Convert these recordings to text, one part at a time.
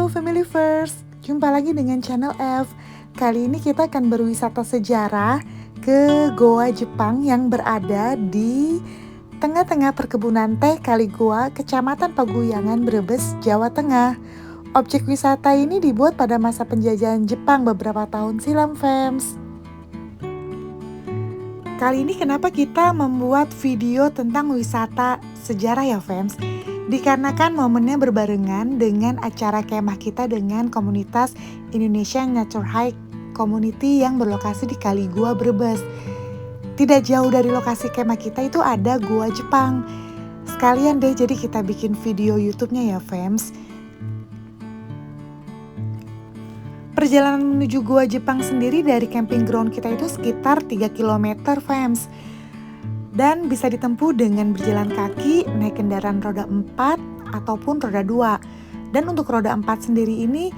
Halo Family First, jumpa lagi dengan channel F. Kali ini kita akan berwisata sejarah ke Goa Jepang yang berada di tengah-tengah perkebunan teh Kaligoa, Kecamatan Paguyangan, Brebes, Jawa Tengah. Objek wisata ini dibuat pada masa penjajahan Jepang beberapa tahun silam, fams. Kali ini kenapa kita membuat video tentang wisata sejarah ya, fams? Dikarenakan momennya berbarengan dengan acara kemah kita dengan komunitas Indonesia Nature Hike Community yang berlokasi di Kaligoa, Brebes. Tidak jauh dari lokasi kemah kita itu ada Goa Jepang. Sekalian deh, jadi kita bikin video YouTube-nya ya, fams. Perjalanan menuju Goa Jepang sendiri dari camping ground kita itu sekitar 3 km, fams. Dan bisa ditempuh dengan berjalan kaki, naik kendaraan roda 4 ataupun roda 2. Dan untuk roda 4 sendiri ini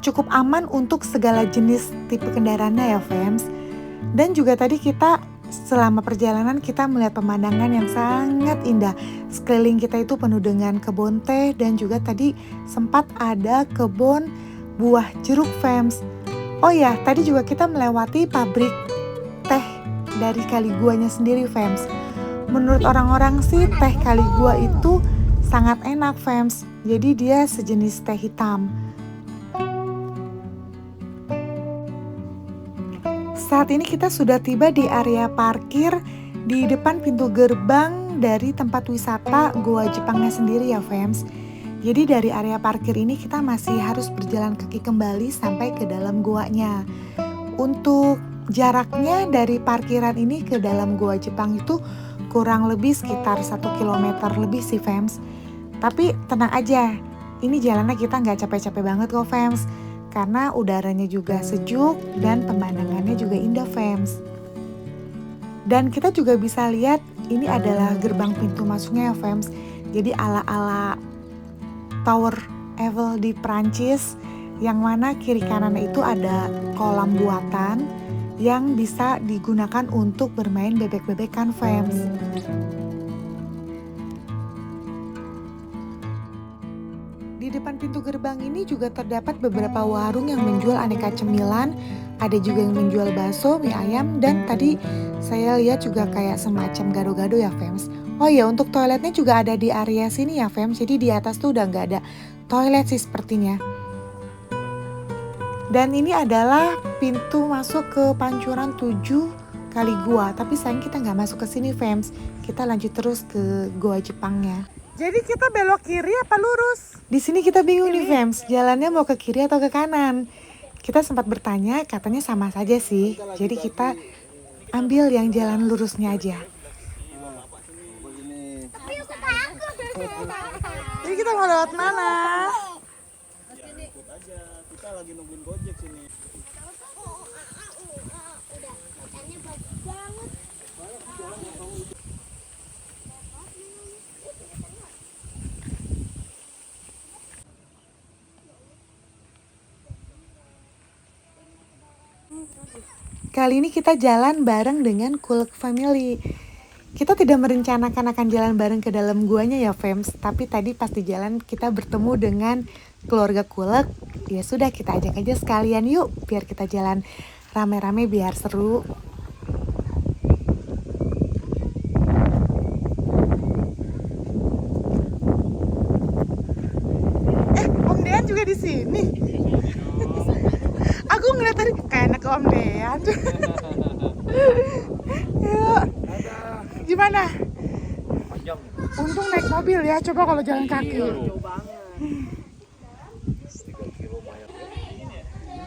cukup aman untuk segala jenis tipe kendaraannya ya, fams. Dan juga tadi kita selama perjalanan kita melihat pemandangan yang sangat indah. Sekeliling kita itu penuh dengan kebun teh dan juga tadi sempat ada kebun buah jeruk, fams. Oh ya, tadi juga kita melewati pabrik teh dari Kaligoanya sendiri, fams. Menurut orang-orang sih teh Kaligoa itu sangat enak, fams. Jadi dia sejenis teh hitam. Saat ini kita sudah tiba di area parkir di depan pintu gerbang dari tempat wisata Goa Jepangnya sendiri ya, fams. Jadi dari area parkir ini kita masih harus berjalan kaki kembali sampai ke dalam goanya. Untuk jaraknya dari parkiran ini ke dalam Goa Jepang itu kurang lebih sekitar 1 km lebih sih, fams. Tapi tenang aja, ini jalannya kita nggak capek-capek banget kok, fams. Karena udaranya juga sejuk dan pemandangannya juga indah, fams. Dan kita juga bisa lihat ini adalah gerbang pintu masuknya ya, fams. Jadi ala-ala Tower Eiffel di Prancis, yang mana kiri kanannya itu ada kolam buatan yang bisa digunakan untuk bermain bebek-bebekan, fams. Di depan pintu gerbang ini juga terdapat beberapa warung yang menjual aneka cemilan, ada juga yang menjual bakso, mie ayam, dan tadi saya lihat juga kayak semacam gado-gado ya, fams. Oh ya, untuk toiletnya juga ada di area sini ya, fams. Jadi di atas tuh udah nggak ada toilet sih sepertinya. Dan ini adalah pintu masuk ke Pancuran 7 Kaligoa. Tapi sayang kita nggak masuk ke sini, fams. Kita lanjut terus ke Goa Jepangnya. Jadi kita belok kiri apa lurus? Di sini kita bingung nih, fams. Jalannya mau ke kiri atau ke kanan? Kita sempat bertanya, katanya sama saja sih. Jadi kita ambil yang jalan lurusnya aja. Jadi kita mau lewat mana? Kita lagi nungguin Gojek sini. Kali ini kita jalan bareng dengan Kulek Family. Kita tidak merencanakan akan jalan bareng ke dalam guanya ya, fams. Tapi tadi pas di jalan kita bertemu dengan keluarga Kulek. Ya sudah, kita ajak aja sekalian yuk, biar kita jalan rame-rame biar seru. Om Dean juga di sini. Aku ngeliat tadi kayak anak Om Dean. Yuk. Gimana? Panjang. Untung naik mobil ya, coba kalau jalan kaki.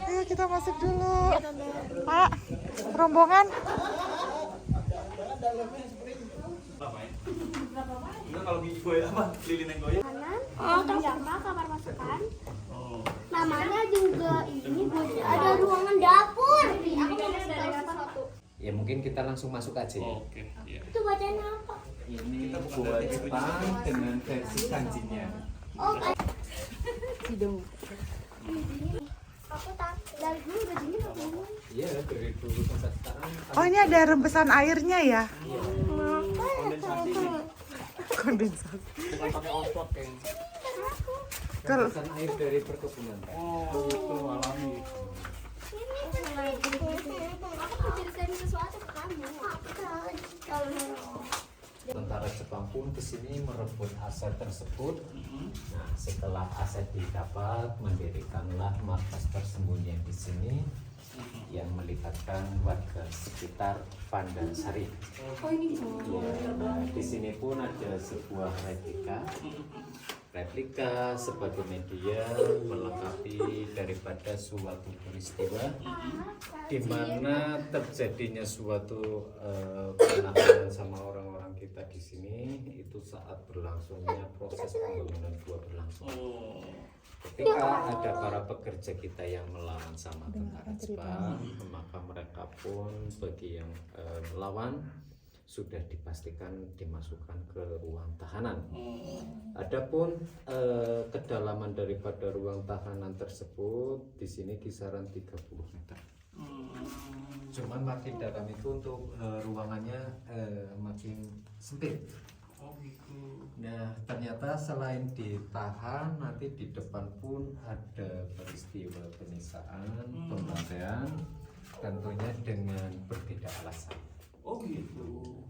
Ayo kita masuk dulu. Pak, rombongan. Kalau gigi gue apa? Lilin yang goyang. Oh, ternyata kamar masukan. Namanya juga ini ada ruangan dapur. Aku mau sesuatu. Ya mungkin kita langsung masuk aja ya. Oke, iya. Itu bacanya apa? Ini Goa Jepang dengan versi kanjinya. Oh, hidung. Aku tak dari dulu udah dingin apa belum? Iya, dari dulu sampai sekarang. Oh, ini ada rembesan airnya ya? Kondensasi nih. Kondensasi. Bukan pakai ospot kayaknya. Tetesan air dari perkebunan. Oh, itu alami. Aku mau ceritain sesuatu ke kamu. Tentara Jepang pun kesini merebut aset tersebut. Nah, setelah aset didapat, mendirikanlah markas tersembunyi di sini yang melibatkan warga sekitar Pandansari. Ya, nah, di sini pun ada sebuah replika sebagai media melengkapi daripada suatu peristiwa di mana terjadinya suatu penahanan sama orang-orang kita di sini itu saat berlangsungnya proses pembangunan gua berlangsung. Ketika ada para pekerja kita yang melawan sama tentara Jepang, maka mereka pun bagi yang melawan sudah dipastikan dimasukkan ke ruang tahanan. Adapun kedalaman daripada ruang tahanan tersebut di sini kisaran 30 meter. Cuman makin dalam itu untuk ruangannya makin sempit. Nah, ternyata selain ditahan, nanti di depan pun ada peristiwa penyiksaan, pembantaian, tentunya dengan berbeda alasan. Oh gitu.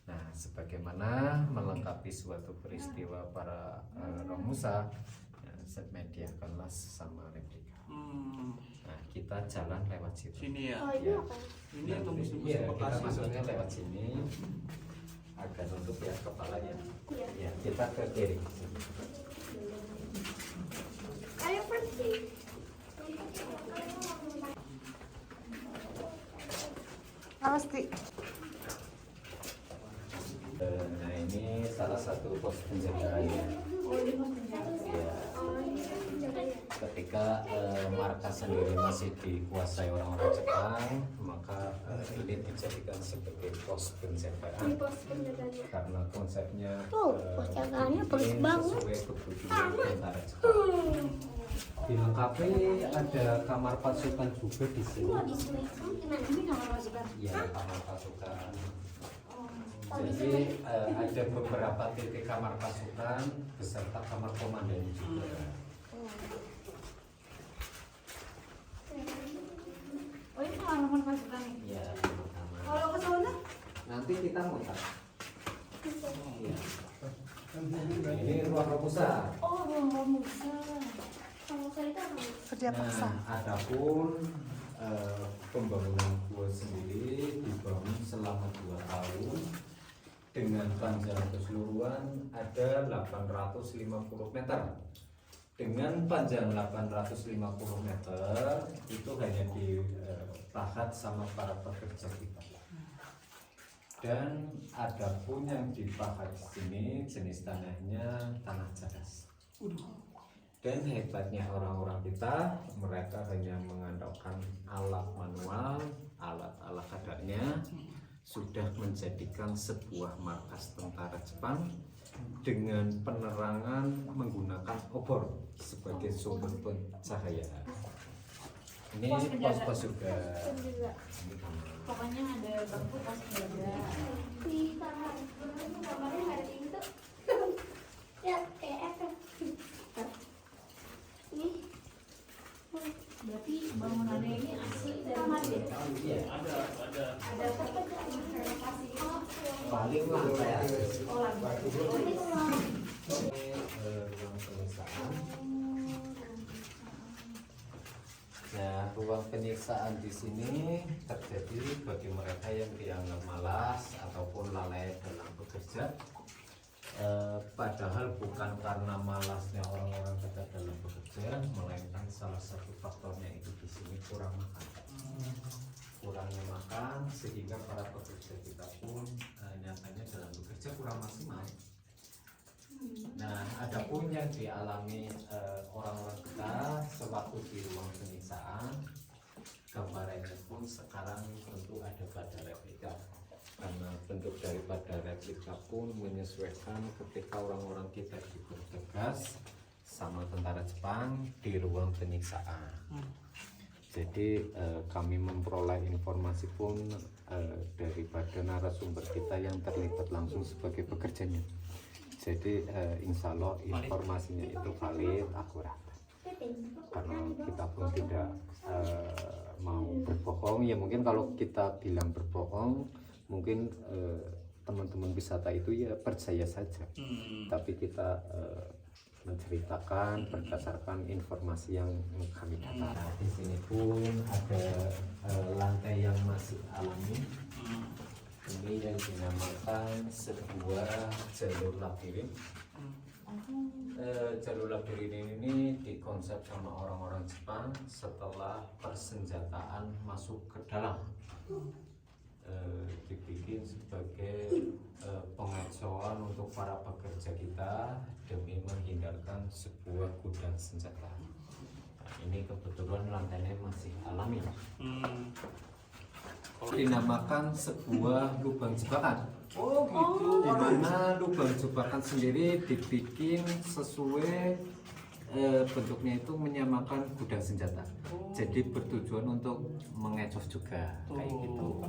Nah, sebagaimana melengkapi suatu peristiwa para Romusa, saya mediakanlah sama replika. Nah, kita jalan lewat situ. Sini ya. Oh, ini Ya. apa? Ini tembus Iya, kita Bekasi. masuknya lewat sini. Agak nunduk ya kepalanya. Iya. Ya, kita ke kiri. Ayo pergi. Awas Ti. Nah, ini salah satu pos penjagaannya. Ya, ketika markas sendiri masih dikuasai orang-orang Jepang, maka ini dijadikan sebagai pos penjagaan. Pos penjagaannya. Karena konsepnya Tuh, pos jagaannya bagus ini banget. sesuai kebutuhan tentara Jepang. Dilengkapi ada kamar pasukan juga di sini. Di sini gimana? Ini kamar pasukan. Ya, kamar pasukan. Jadi ada beberapa titik kamar pasukan beserta kamar komandan juga. Oh ini halaman pasukan nih. Ya, kamar. Kalau ke sana? Nanti kita mutar. Ya. Ini ruang Romusa. Oh ruang Romusa. Kamu saya itu apa? Kerja paksa. Nah, adapun pembangunan gua sendiri dibangun selama 2 tahun dengan panjang keseluruhan ada 850 meter. Dengan panjang 850 meter itu hanya dipahat sama para pekerja kita. Dan ada pun yang dipahat di sini jenis tanahnya tanah cadas. Dan hebatnya orang-orang kita, mereka hanya mengandalkan alat manual, alat-alat kadarnya, sudah menjadikan sebuah markas tentara Jepang dengan penerangan menggunakan obor sebagai sumber pencahayaan. Ini pos-pos juga. Ini kamar. Pokoknya ada bangku pas penjaga. Di kamarnya nggak ada pintu. Ya kayak efek. Ini Berarti bangunannya ini asli dari kamar dia. Iya, Ada. ada renovasi. paling lantai atas. Oh lantai. Ini ruang penyiksaan. Nah, ruang penyiksaan di sini terjadi bagi mereka yang dianggap malas ataupun lalai dalam bekerja. Padahal bukan karena malasnya orang-orang kita dalam bekerja, melainkan salah satu faktornya itu di sini kurang makan. Kurangnya makan sehingga para pekerja kita pun nyatanya dalam bekerja kurang maksimal. Nah, ada pun yang dialami orang-orang kita sewaktu di ruang penyiksaan, gambarannya pun sekarang tentu ada pada replika. Karena bentuk daripada replika pun menyesuaikan ketika orang-orang kita bertugas sama tentara Jepang di ruang penyiksaan. Jadi kami memperoleh informasi pun daripada narasumber kita yang terlibat langsung sebagai pekerjanya. Jadi insya Allah informasinya itu valid, akurat. Karena kita pun tidak mau berbohong. Ya mungkin kalau kita bilang berbohong, mungkin teman-teman wisata itu ya percaya saja. Tapi kita menceritakan berdasarkan informasi yang kami dapat. Di sini pun ada lantai yang masih alami. Ini yang dinamakan sebuah jalur labirin. Jalur labirin ini dikonsep sama orang-orang Jepang setelah persenjataan masuk ke dalam. Dibikin sebagai pengacauan untuk para pekerja kita demi menghindarkan sebuah gudang senjata. Nah, ini kebetulan lantainya masih alami. Dinamakan sebuah lubang jebakan. Oh gitu. Di mana lubang jebakan sendiri dibikin sesuai bentuknya itu menyamakan gudang senjata. Jadi bertujuan untuk mengecoh juga kayak gitu.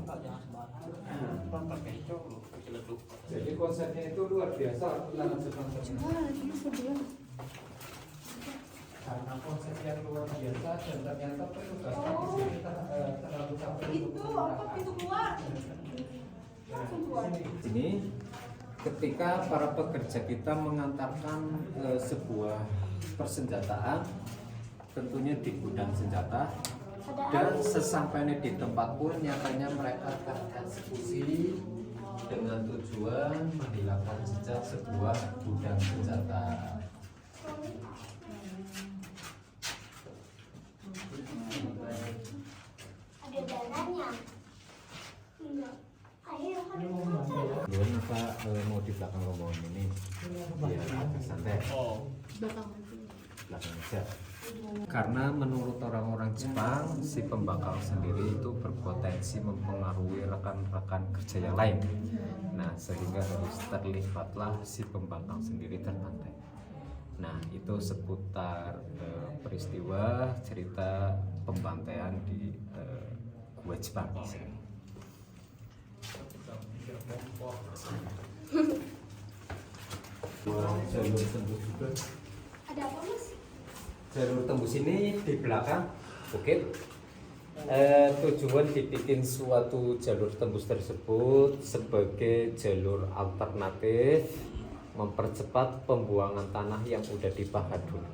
Jadi konsepnya itu luar biasa. Karena konsep yang luar biasa dan ternyata petugasnya di sini terlalu capek untuk menggunakan. Ini ketika para pekerja kita mengantarkan sebuah persenjataan, tentunya di gudang senjata, dan sesampainya di tempat pun nyatanya mereka tereksekusi dengan tujuan menghilangkan jejak sebuah gudang senjata. Ada darahnya. Enggak. Ayo, Belum apa mau di belakang rombongan ini biar agak santai. Belakang aja. Karena menurut orang-orang Jepang, si pembakar sendiri itu berpotensi mempengaruhi rekan-rekan kerja yang lain. Nah, sehingga harus terlibatlah si pembakar sendiri terbantai. Nah, itu seputar peristiwa cerita pembantaian di Gua Jepang di sini. Jalur tembus juga. ada apa, Mas? Jalur tembus ini di belakang bukit. Tujuan dibikin suatu jalur tembus tersebut sebagai jalur alternatif mempercepat pembuangan tanah yang udah dipahat dulu.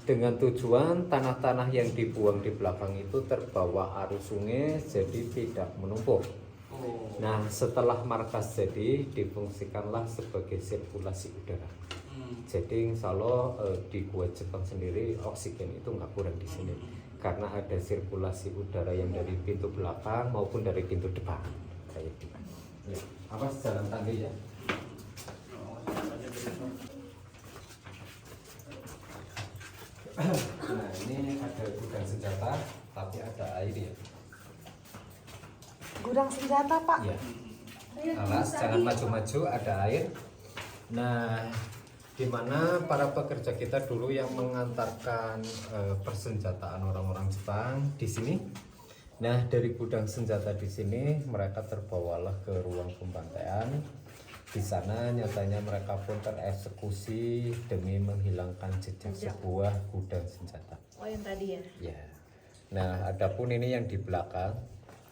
Dengan tujuan tanah-tanah yang dibuang di belakang itu terbawa arus sungai jadi tidak menumpuk. Nah, setelah markas jadi difungsikanlah sebagai sirkulasi udara. Jadi insya Allah di Gua Jepang sendiri oksigen itu nggak kurang di sini karena ada sirkulasi udara yang dari pintu belakang maupun dari pintu depan kayak gitu. Ya, apa jalan tangga ya? Nah, ini ada gudang senjata tapi ada air ya. Gudang senjata, Pak. Ya. Alas, jangan maju-maju, ada air. Nah, di mana para pekerja kita dulu yang mengantarkan persenjataan orang-orang Jepang di sini. Nah, dari gudang senjata di sini mereka terbawalah ke ruang pembantaian. Di sana nyatanya mereka pun tereksekusi demi menghilangkan jejak sebuah gudang senjata. Oh, yang tadi ya? Ya. Nah, adapun ini yang di belakang,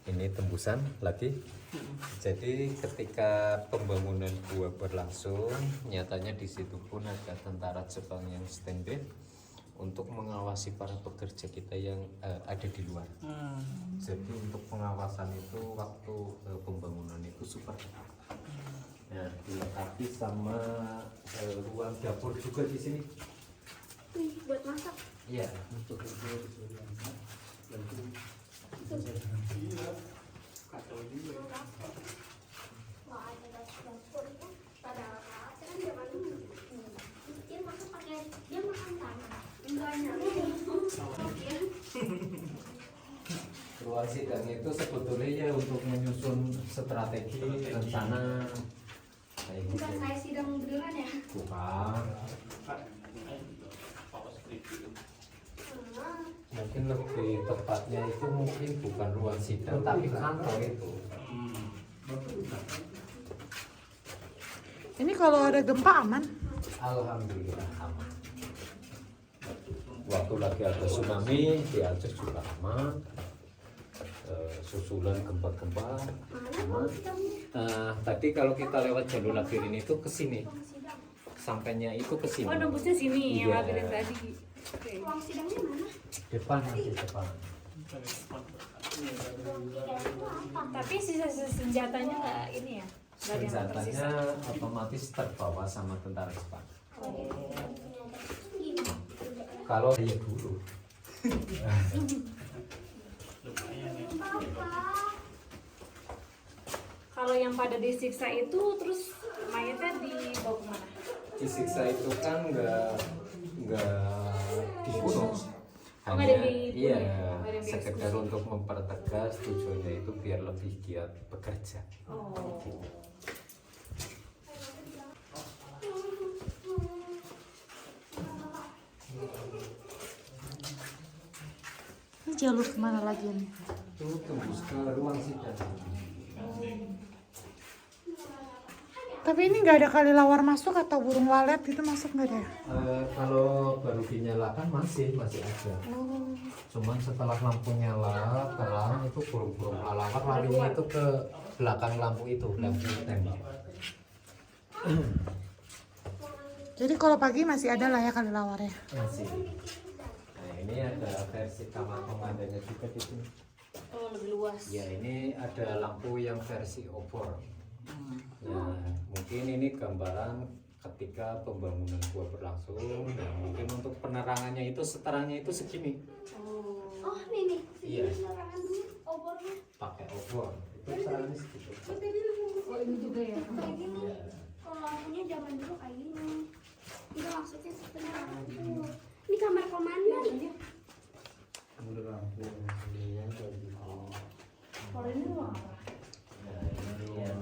ini tembusan lagi. Jadi ketika pembangunan gua berlangsung, nyatanya di situ pun ada tentara Jepang yang standby untuk mengawasi para pekerja kita yang ada di luar. Jadi untuk pengawasan itu waktu pembangunan itu super. Nah, dilengkapi sama ruang dapur juga di sini. Wih, buat masak. Iya, untuk itu. Wah, ada dapur kan. Padahal kan zaman dulu. Dia masak pakai, dia makan tangan. Enggaknya. Ruang sidang itu sebetulnya ya untuk menyusun strategi rencana kayak gitu. Bukan kayak sidang beneran ya? Bukan. Mungkin lebih tepatnya itu mungkin bukan ruang sidang tapi kantor itu. Ini kalau ada gempa aman? Alhamdulillah aman. Waktu lagi ada tsunami di Aceh juga aman. Susulan gempa-gempa aman. Tadi kalau kita lewat jalur labirin itu ke sini. Sampainya itu ke sini. Oh, nembusnya sini yang Iya. labirin tadi. Oke. Ruang sidangnya mana? Depan nanti depan. Tapi sisa senjatanya nggak ini ya? Nggak ada yang tersisa. Senjatanya otomatis terbawa sama tentara Jepang. Kalau ya dulu. Kalau yang pada disiksa itu terus mayatnya dibawa kemana? Disiksa itu kan nggak dibunuh. Oh, nggak ada yang dibunuh Iya, ya? Nggak ada yang sekedar dieksekusi. untuk mempertegas tujuannya itu biar lebih giat bekerja. Oh. Ini jalur kemana lagi nih? Itu tembus ke ruang sidang. Tapi ini nggak ada kelelawar masuk atau burung walet itu masuk nggak ada ya? Kalau baru dinyalakan masih ada. Cuman setelah lampu nyala terang itu burung-burung kelelawar larinya itu ke belakang lampu itu, lampu tembak. Jadi kalau pagi masih ada lah ya kelelawarnya. Masih. Nah ini ada versi kamar komandannya juga di sini. Oh, lebih luas. Ya ini ada lampu yang versi obor. Nah mungkin ini gambaran ketika pembangunan gua berlangsung. Nah mungkin untuk penerangannya itu seterangnya itu segini. Oh, nih. Iya. Larangan dulu obornya. Pakai obor. Itu terangnya segitu. Oh, ini juga ya. Kayak gini. Ya. Kalau lampunya zaman dulu kayak gini. Itu maksudnya setengah lampu. Ini kamar komandan. Ada lampu yang kayak gitu. Kalau ini ruang apa? Nah ini yang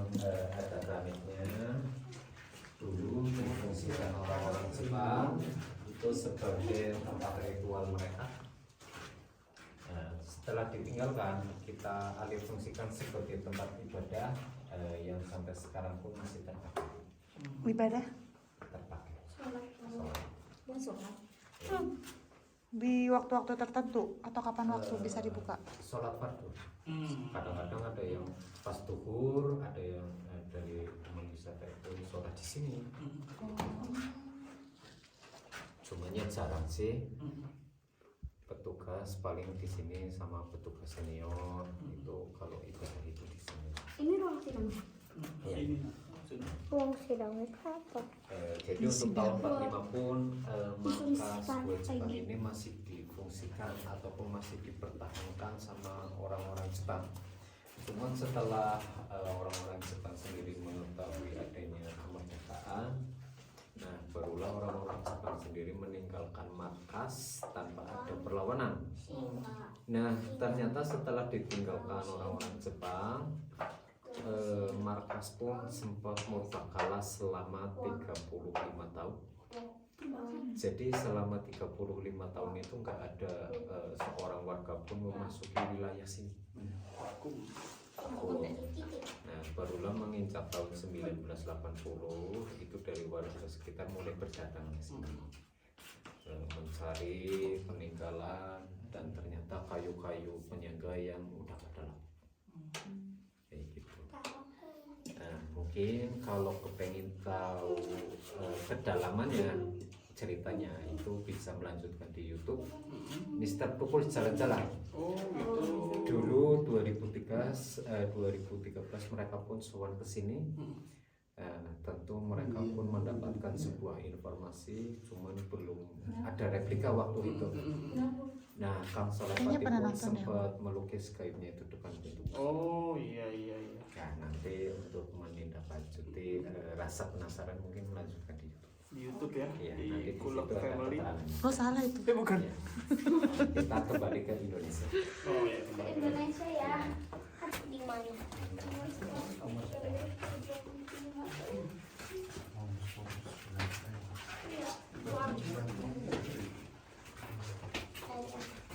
ada keramiknya. Dulu difungsikan orang-orang Jepang itu sebagai tempat ritual mereka. Nah, setelah ditinggalkan kita alih fungsikan sebagai tempat ibadah yang sampai sekarang pun masih terpakai. Ibadah Sholat. Masuk kan? di waktu-waktu tertentu atau kapan waktu bisa dibuka? Sholat fardu. Kadang-kadang ada yang pas duhur, ada yang dari teman wisata itu sholat di sini. Cuman ya jarang sih. Petugas paling di sini sama petugas senior itu kalau ibadah itu di sini. Ini ruang sidang. Ya. Ruang sidang itu apa? Jadi untuk tahun 45 pun markas Difungsikan Gua Jepang lagi. ini masih difungsikan ataupun masih dipertahankan sama orang-orang Jepang. Cuman setelah orang-orang Jepang sendiri mengetahui adanya kemerdekaan, nah barulah orang-orang Jepang sendiri meninggalkan markas tanpa ada perlawanan. Nah ternyata setelah ditinggalkan orang-orang Jepang, markas pun sempat murbakala selama 35 tahun. Jadi selama 35 tahun itu nggak ada seorang warga pun memasuki wilayah sini. Nah barulah menginjak tahun 1980 itu dari warga sekitar mulai berdatangan ke sini mencari peninggalan dan ternyata kayu-kayu penyangga yang udah ada lah. Kayak gitu. Nah mungkin kalau kepengin tahu kedalamannya ceritanya itu bisa melanjutkan di YouTube. Mister Pukul Jalan-Jalan. Oh gitu. Dulu 2013 mereka pun sowan ke sini. Tentu mereka pun mendapatkan sebuah informasi, cuman belum ada replika waktu itu. Nah, Kang Soleh Kayaknya pernah pun nonton ya. sempat melukis kayunya itu depan pintu. Oh iya. Nah, nanti untuk menindaklanjuti rasa penasaran mungkin melanjutkan di YouTube. Di YouTube ya. Iya, Di nanti di Kulak situ ada Family. keterangannya. Oh salah itu. Bukan. Iya. Kita kembali ke Indonesia. Oh iya. Ke Indonesia ya. Di mana?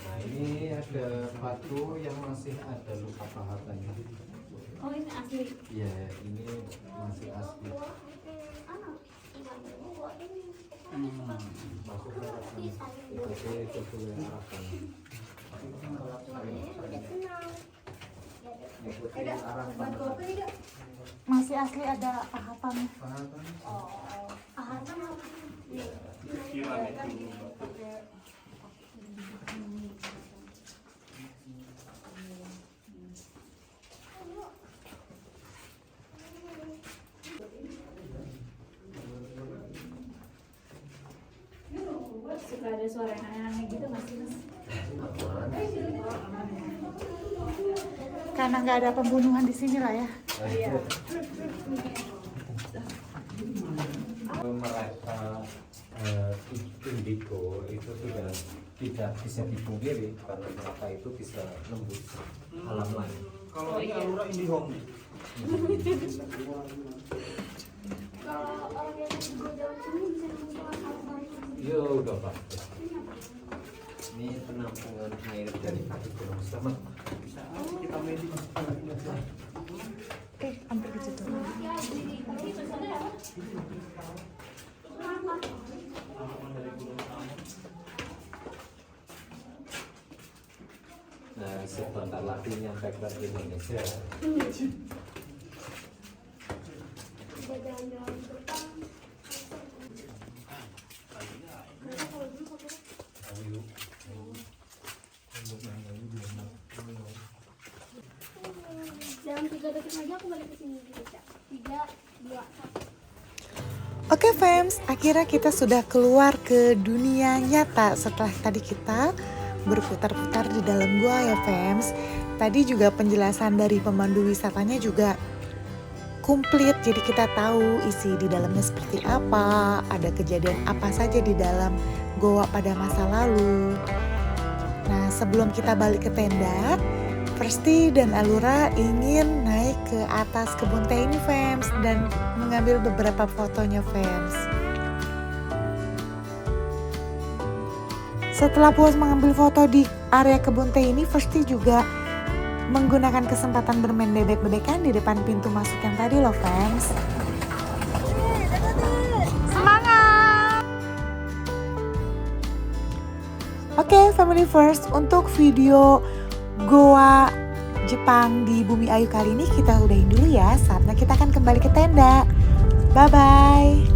Nah, ini ada batu yang masih ada luka pahatanya. Oh, ini asli. Iya, ini masih asli. Anak. Masuk daratan. Itu sesuai arahkan. Ikuti arah panah. Masih asli ada pahapan. Pikiran itu. Suka ada suara yang aneh-aneh gitu nggak sih, Mas? Karena nggak ada pembunuhan di sini lah ya. Mereka indigo itu tidak bisa dipungkiri karena mereka itu bisa nembus alam lain. Kalau ini Alura IndiHome nih. Kalau orang yang gue jalan sini bisa nemu apa? Yo udah pasti. Ini penampungan air dari kaki Gunung Selamat. Bisa kita medik. Hampir ke situ. Nah, sebentar lagi nyampe ke Indonesia. Kita jalan-jalan ke depan. Dalam 3 detik lagi aku balik ke sini juga, Cak. 3, 2, 1. Oke fams, akhirnya kita sudah keluar ke dunia nyata setelah tadi kita berputar-putar di dalam gua ya fams. Tadi juga penjelasan dari pemandu wisatanya juga komplit, jadi kita tahu isi di dalamnya seperti apa, ada kejadian apa saja di dalam goa pada masa lalu. Nah, sebelum kita balik ke tenda, Persti dan Alura ingin naik ke atas kebun teh ini fams dan mengambil beberapa fotonya fams. Setelah puas mengambil foto di area kebun teh ini, Persti juga menggunakan kesempatan bermain bebek-bebekan di depan pintu masuk yang tadi loh fams. Semangat! Oke, family first, untuk video Goa Jepang di Bumi Ayu kali ini kita udahin dulu ya. Saatnya kita akan kembali ke tenda. Bye-bye.